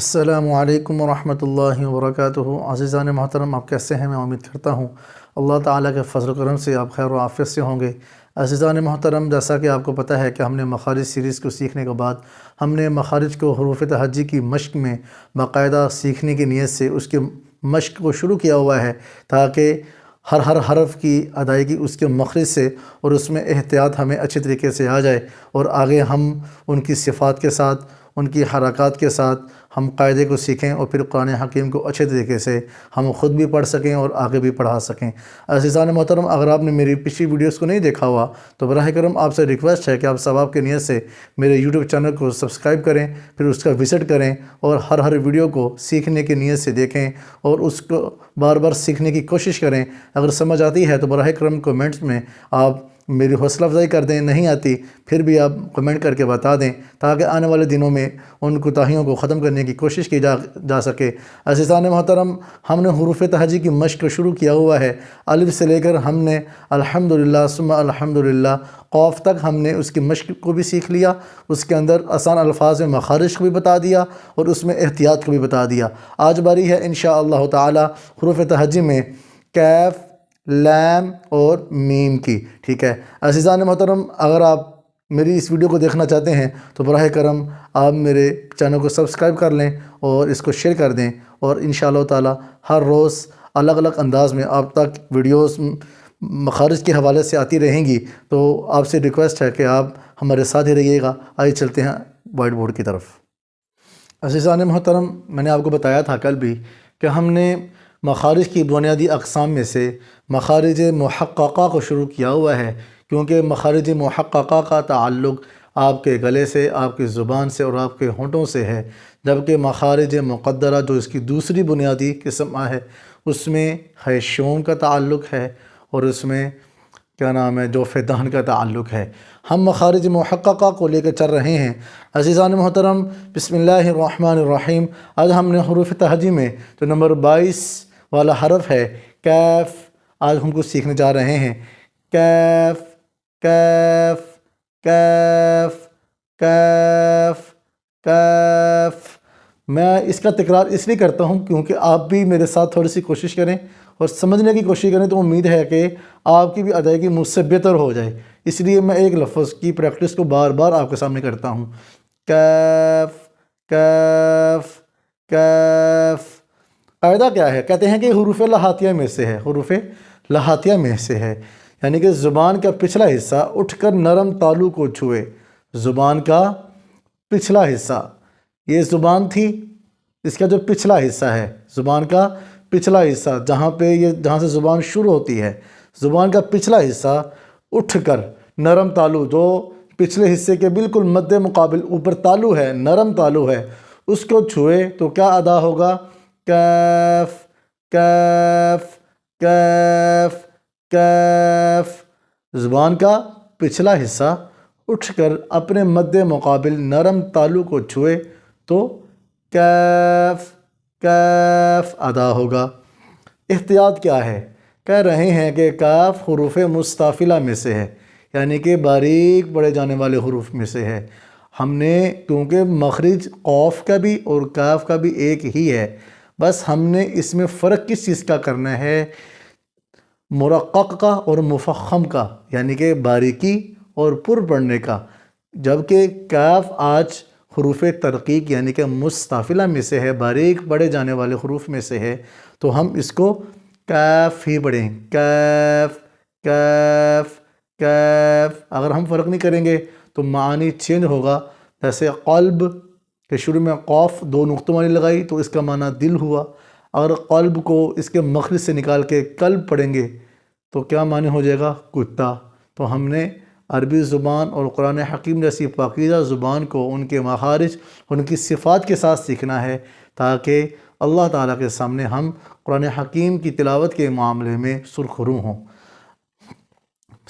السلام علیکم ورحمۃ اللہ وبرکاتہ۔ عزیزان محترم، آپ کیسے ہیں؟ میں امید کرتا ہوں اللہ تعالیٰ کے فضل و کرم سے آپ خیر و عافیت سے ہوں گے۔ عزیزان محترم، جیسا کہ آپ کو پتہ ہے کہ ہم نے مخارج سیریز کو سیکھنے کے بعد ہم نے مخارج کو حروف تہجی کی مشق میں باقاعدہ سیکھنے کی نیت سے اس کے مشق کو شروع کیا ہوا ہے، تاکہ ہر حرف کی ادائیگی اس کے مخرج سے اور اس میں احتیاط ہمیں اچھے طریقے سے آ جائے، اور آگے ہم ان کی صفات کے ساتھ، ان کی حرکات کے ساتھ ہم قاعدے کو سیکھیں، اور پھر قرآن حکیم کو اچھے طریقے سے ہم خود بھی پڑھ سکیں اور آگے بھی پڑھا سکیں۔ عزیزان محترم، اگر آپ نے میری پچھلی ویڈیوز کو نہیں دیکھا ہوا تو براہ کرم آپ سے ریکویسٹ ہے کہ آپ ثواب کی نیت سے میرے یوٹیوب چینل کو سبسکرائب کریں، پھر اس کا وزٹ کریں اور ہر ویڈیو کو سیکھنے کی نیت سے دیکھیں اور اس کو بار بار سیکھنے کی کوشش کریں۔ اگر سمجھ آتی ہے تو براہ کرم کمنٹس میں آپ میری حوصلہ افزائی کر دیں، نہیں آتی پھر بھی آپ کمنٹ کر کے بتا دیں، تاکہ آنے والے دنوں میں ان کوتاہیوں کو ختم کرنے کی کوشش کی جا سکے۔ عزیزان محترم، ہم نے حروف تہجی کی مشق شروع کیا ہوا ہے۔ الف سے لے کر ہم نے الحمدللہ ثم الحمدللہ قاف تک ہم نے اس کی مشق کو بھی سیکھ لیا، اس کے اندر آسان الفاظ میں مخارج کو بھی بتا دیا اور اس میں احتیاط کو بھی بتا دیا۔ آج باری ہے انشاءاللہ تعالی حروف تہجی میں کیف، لام اور میم کی، ٹھیک ہے۔ عزیزان محترم، اگر آپ میری اس ویڈیو کو دیکھنا چاہتے ہیں تو براہ کرم آپ میرے چینل کو سبسکرائب کر لیں اور اس کو شیئر کر دیں، اور انشاءاللہ تعالی ہر روز الگ الگ انداز میں آپ تک ویڈیوز مخارج کے حوالے سے آتی رہیں گی، تو آپ سے ریکویسٹ ہے کہ آپ ہمارے ساتھ ہی رہیے گا۔ آئیے چلتے ہیں وائٹ بورڈ کی طرف۔ عزیزان محترم، میں نے آپ کو بتایا تھا کل بھی کہ ہم نے مخارج کی بنیادی اقسام میں سے مخارج محققہ کو شروع کیا ہوا ہے، کیونکہ مخارج محققہ کا تعلق آپ کے گلے سے، آپ کی زبان سے اور آپ کے ہونٹوں سے ہے، جبکہ مخارج مقدرہ جو اس کی دوسری بنیادی قسم ہے، اس میں خیشوم کا تعلق ہے اور اس میں کیا نام ہے جو فیدان کا تعلق ہے۔ ہم مخارج محققہ کو لے کے چل رہے ہیں۔ عزیزان محترم، بسم اللہ الرحمن الرحیم۔ آج ہم نے حروف تہجی میں جو نمبر 22 والا حرف ہے کیف، آج ہم کو سیکھنے جا رہے ہیں۔ کیف کیف کیف کیف کیف۔ میں اس کا تکرار اس لیے کرتا ہوں کیونکہ آپ بھی میرے ساتھ تھوڑی سی کوشش کریں اور سمجھنے کی کوشش کریں، تو امید ہے کہ آپ کی بھی ادائیگی مجھ سے بہتر ہو جائے، اس لیے میں ایک لفظ کی پریکٹس کو بار بار آپ کے سامنے کرتا ہوں۔ کیف کیف کیف۔ قاعدہ کیا ہے؟ کہتے ہیں کہ حروف لہاتیہ میں سے ہے، حروف لہاتیہ میں سے ہے، یعنی کہ زبان کا پچھلا حصہ اٹھ کر نرم تالو کو چھوئے۔ زبان کا پچھلا حصہ، یہ زبان تھی، اس کا جو پچھلا حصہ ہے، زبان کا پچھلا حصہ جہاں سے زبان شروع ہوتی ہے، زبان کا پچھلا حصہ اٹھ کر نرم تالو، جو پچھلے حصے کے بالکل مد مقابل اوپر تالو ہے، نرم تالو ہے، اس کو چھوئے تو کیا ادا ہوگا؟ کیف کیف کیف کیف۔ زبان کا پچھلا حصہ اٹھ کر اپنے مد مقابل نرم تالو کو چھوئے تو کیف کیف ادا ہوگا۔ احتیاط کیا ہے؟ کہہ رہے ہیں کہ کاف حروف مستافلہ میں سے ہے، یعنی کہ باریک پڑھے جانے والے حروف میں سے ہے۔ ہم نے کیونکہ مخرج قاف کا بھی اور کاف کا بھی ایک ہی ہے، بس ہم نے اس میں فرق کس چیز کا کرنا ہے؟ مرقق کا اور مفخم کا، یعنی کہ باریکی اور پر پڑھنے کا۔ جبکہ کاف آج حروف ترقیق یعنی کہ مستافلہ میں سے ہے، باریک پڑھے جانے والے حروف میں سے ہے، تو ہم اس کو کیف ہی پڑھیں، کیف کیف کیف۔ اگر ہم فرق نہیں کریں گے تو معنی چینج ہوگا۔ جیسے قلب کے شروع میں قاف 2 نقطوں والی لگائی تو اس کا معنی دل ہوا، اگر قلب کو اس کے مخرج سے نکال کے قلب پڑھیں گے تو کیا معنی ہو جائے گا؟ کتا۔ تو ہم نے عربی زبان اور قرآن حکیم جیسی پاکیزہ زبان کو ان کے مخارج، ان کی صفات کے ساتھ سیکھنا ہے، تاکہ اللہ تعالیٰ کے سامنے ہم قرآن حکیم کی تلاوت کے معاملے میں سرخرو ہوں۔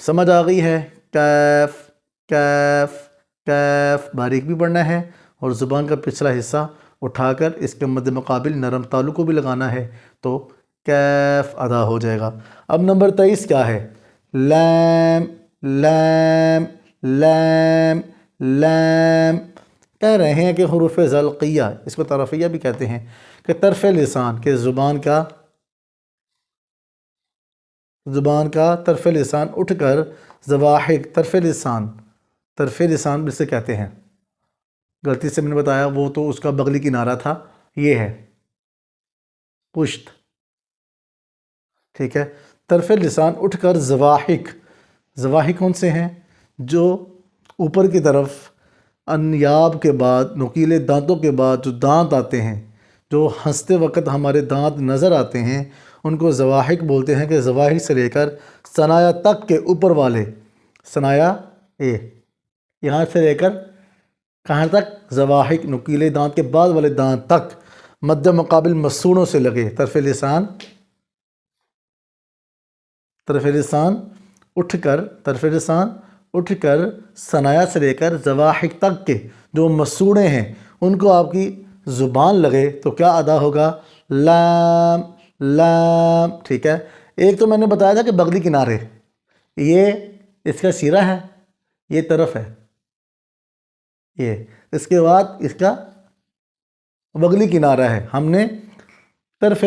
سمجھ آ گئی ہے؟ کیف کیف کیف، باریک بھی پڑھنا ہے اور زبان کا پچھلا حصہ اٹھا کر اس کے مد مقابل نرم تالو کو بھی لگانا ہے، تو کیف ادا ہو جائے گا۔ اب نمبر 23 کیا ہے؟ لام لام لام لام۔ کہہ رہے ہیں کہ حروف ذلقیہ، اس کو طرفیہ بھی کہتے ہیں، کہ طرف لسان کے زبان کا طرف لسان اٹھ کر زواحق، طرف لسان اسے کہتے ہیں، غلطی سے میں نے بتایا، وہ تو اس کا بغلی کنارہ تھا، یہ ہے پشت، ٹھیک ہے۔ طرف لسان اٹھ کر زواحق کون سے ہیں؟ جو اوپر کی طرف انیاب کے بعد، نکیلے دانتوں کے بعد جو دانت آتے ہیں، جو ہنستے وقت ہمارے دانت نظر آتے ہیں، ان کو زواحق بولتے ہیں، کہ زواحق سے لے کر ثنایا تک کے اوپر والے، ثنایا یہاں سے لے کر کہاں تک؟ زواحق، نکیلے دانت کے بعد والے دانت تک، مد مقابل مسوڑوں سے لگے، طرف لسان اٹھ کر ثنایا سے لے کر زواحق تک کے جو مسوڑے ہیں ان کو آپ کی زبان لگے تو کیا ادا ہوگا؟ لام، ٹھیک ہے۔ ایک تو میں نے بتایا تھا کہ بغلی کنارے، یہ اس کا سیرہ ہے، یہ طرف ہے، یہ اس کے بعد اس کا بغلی کنارہ ہے۔ ہم نے طرف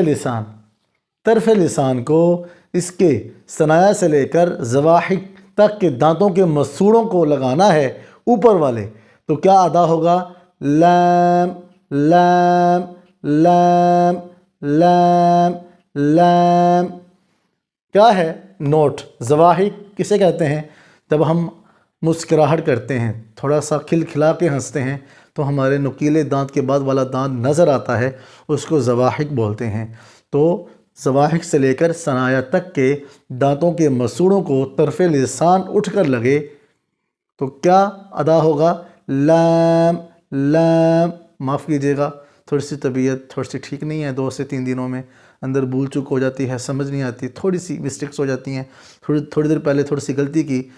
لسان کو اس کے ثنایا سے لے کر زواحق تک کے دانتوں کے مسوڑوں کو لگانا ہے اوپر والے، تو کیا ادا ہوگا؟ لام لام لام لام لام۔ کیا ہے؟ نوٹ۔ زواحق کسے کہتے ہیں؟ جب ہم مسکراہٹ کرتے ہیں، تھوڑا سا کھلکھلا کے ہنستے ہیں تو ہمارے نکیلے دانت کے بعد والا دانت نظر آتا ہے، اس کو زواحق بولتے ہیں۔ تو زواحق سے لے کر ثنایا تک کے دانتوں کے مسوڑوں کو طرف لسان اٹھ کر لگے تو کیا ادا ہوگا؟ لام لام۔ معاف کیجیے گا، تھوڑی سی طبیعت تھوڑی سی ٹھیک نہیں ہے، 2 سے 3 دنوں میں اندر بھول چوک ہو جاتی ہے، سمجھ نہیں آتی، تھوڑی سی مسٹیکس ہو جاتی ہیں، تھوڑی دیر پہلے تھوڑی سی غلطی کی۔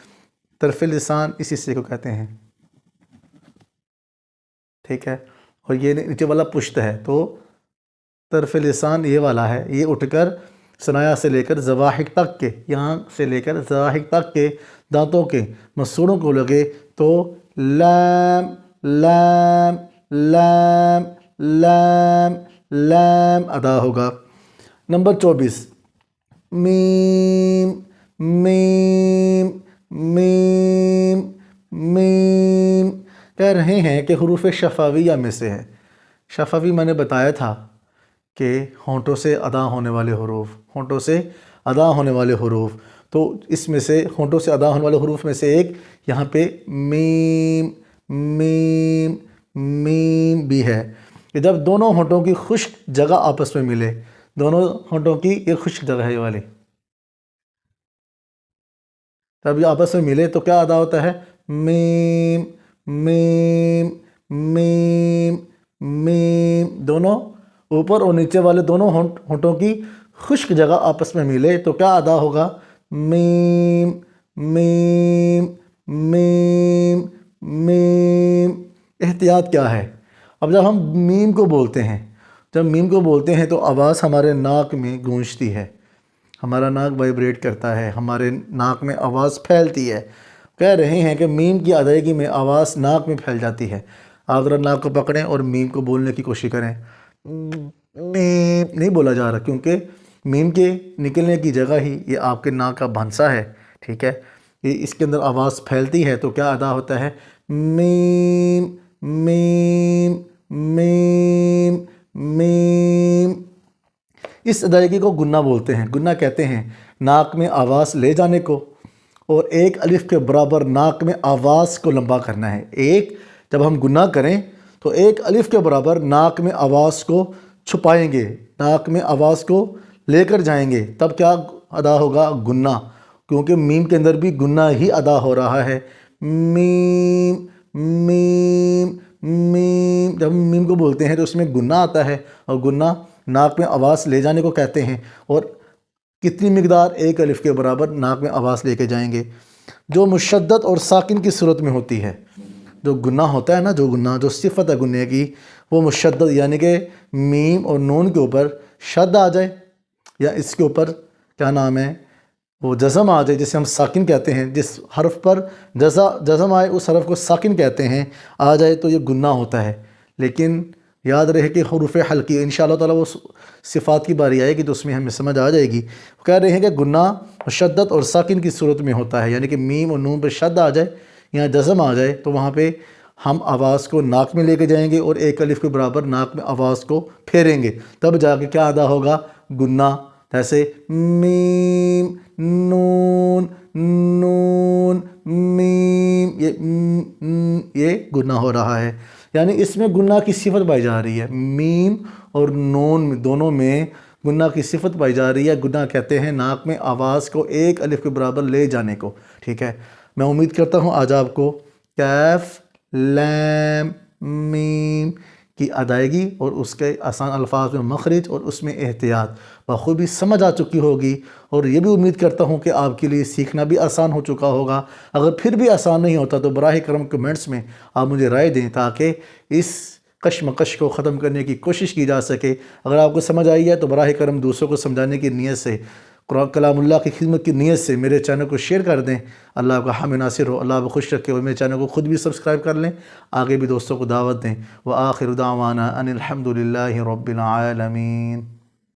طرف لسان اسی سے کو کہتے ہیں، ٹھیک ہے۔ اور یہ نیچے والا پشت ہے، تو طرف لسان یہ والا ہے، یہ اٹھ کر ثنایا سے لے کر زواحق تک کے، یہاں سے لے کر زواحق تک کے دانتوں کے مسوڑوں کو لگے تو لام لام لام لام لام ادا ہوگا۔ نمبر 24، میم میم میم میم۔ کہہ رہے ہیں کہ حروف شفویہ میں سے ہے۔ شفوی میں نے بتایا تھا کہ ہونٹوں سے ادا ہونے والے حروف، تو اس میں سے ہونٹوں سے ادا ہونے والے حروف میں سے ایک یہاں پہ میم میم میم بھی ہے، کہ جب دونوں ہونٹوں کی خشک جگہ آپس میں ملے، دونوں ہونٹوں کی ایک خشک جگہ ہے یہ والی، جب یہ آپس میں ملے تو کیا ادا ہوتا ہے؟ میم میم میم میم۔ دونوں اوپر اور نیچے والے دونوں ہونٹوں کی خشک جگہ آپس میں ملے تو کیا ادا ہوگا؟ میم میم میم میم۔ احتیاط کیا ہے؟ اب جب ہم میم کو بولتے ہیں تو آواز ہمارے ناک میں گونجتی ہے، ہمارا ناک وائبریٹ کرتا ہے، ہمارے ناک میں آواز پھیلتی ہے۔ کہہ رہے ہیں کہ میم کی ادائیگی میں آواز ناک میں پھیل جاتی ہے۔ آپ ذرا ناک کو پکڑیں اور میم کو بولنے کی کوشش کریں۔ میم نہیں بولا جا رہا، کیونکہ میم کے نکلنے کی جگہ ہی یہ آپ کے ناک کا بھنسا ہے، ٹھیک ہے۔ یہ اس کے اندر آواز پھیلتی ہے تو کیا ادا ہوتا ہے؟ میم میم میم میم۔ اس ادائیگی کو گنہ بولتے ہیں۔ گنہ کہتے ہیں ناک میں آواز لے جانے کو، اور ایک الف کے برابر ناک میں آواز کو لمبا کرنا ہے۔ جب ہم گنہ کریں تو ایک الف کے برابر ناک میں آواز کو چھپائیں گے، ناک میں آواز کو لے کر جائیں گے، تب کیا ادا ہوگا؟ گنہ، کیونکہ میم کے اندر بھی گنہ ہی ادا ہو رہا ہے۔ میم میم میم۔ جب ہم میم کو بولتے ہیں تو اس میں گنہ آتا ہے، اور گنہ ناک میں آواز لے جانے کو کہتے ہیں، اور کتنی مقدار؟ ایک الف کے برابر ناک میں آواز لے کے جائیں گے، جو مشدد اور ساکن کی صورت میں ہوتی ہے۔ جو گنہ ہوتا ہے نا، جو صفت ہے گنہ کی، وہ مشدد، یعنی کہ میم اور نون کے اوپر شد آ جائے، یا اس کے اوپر کیا نام ہے، وہ جزم آ جائے، جسے ہم ساکن کہتے ہیں، جس حرف پر جزم آئے اس حرف کو ساکن کہتے ہیں، آ جائے تو یہ گناہ ہوتا ہے۔ لیکن یاد رہے کہ حروف حلقی انشاءاللہ تعالیٰ وہ صفات کی باری آئے گی تو اس میں ہمیں سمجھ آ جائے گی۔ وہ کہہ رہے ہیں کہ گناہ مشدد اور ساکن کی صورت میں ہوتا ہے، یعنی کہ میم اور نون پہ شد آ جائے یا جزم آ جائے تو وہاں پہ ہم آواز کو ناک میں لے کے جائیں گے اور ایک الف کے برابر ناک میں آواز کو پھیریں گے، تب جا کے کیا ادا ہوگا؟ گناہ۔ جیسے میم نون نون میم، یہ گناہ ہو رہا ہے، یعنی اس میں گناہ کی صفت پائی جا رہی ہے، میم اور نون دونوں میں گناہ کی صفت پائی جا رہی ہے۔ گناہ کہتے ہیں ناک میں آواز کو ایک الف کے برابر لے جانے کو، ٹھیک ہے۔ میں امید کرتا ہوں آج آپ کو کیف لام میم کی ادائیگی اور اس کے آسان الفاظ میں مخرج اور اس میں احتیاط بخوبی سمجھ آ چکی ہوگی، اور یہ بھی امید کرتا ہوں کہ آپ کے لیے سیکھنا بھی آسان ہو چکا ہوگا۔ اگر پھر بھی آسان نہیں ہوتا تو براہ کرم کمنٹس میں آپ مجھے رائے دیں تاکہ اس کشمکش کو ختم کرنے کی کوشش کی جا سکے۔ اگر آپ کو سمجھ آئی ہے تو براہ کرم دوسروں کو سمجھانے کی نیت سے، قرآن کلام اللہ کی خدمت کی نیت سے میرے چینل کو شیئر کر دیں۔ اللہ آپ کا حامی ناصر ہو، اللہ آپ کو خوش رکھے، اور میرے چینل کو خود بھی سبسکرائب کر لیں، آگے بھی دوستوں کو دعوت دیں۔ وآخر دعوانا ان الحمد للہ رب العالمین۔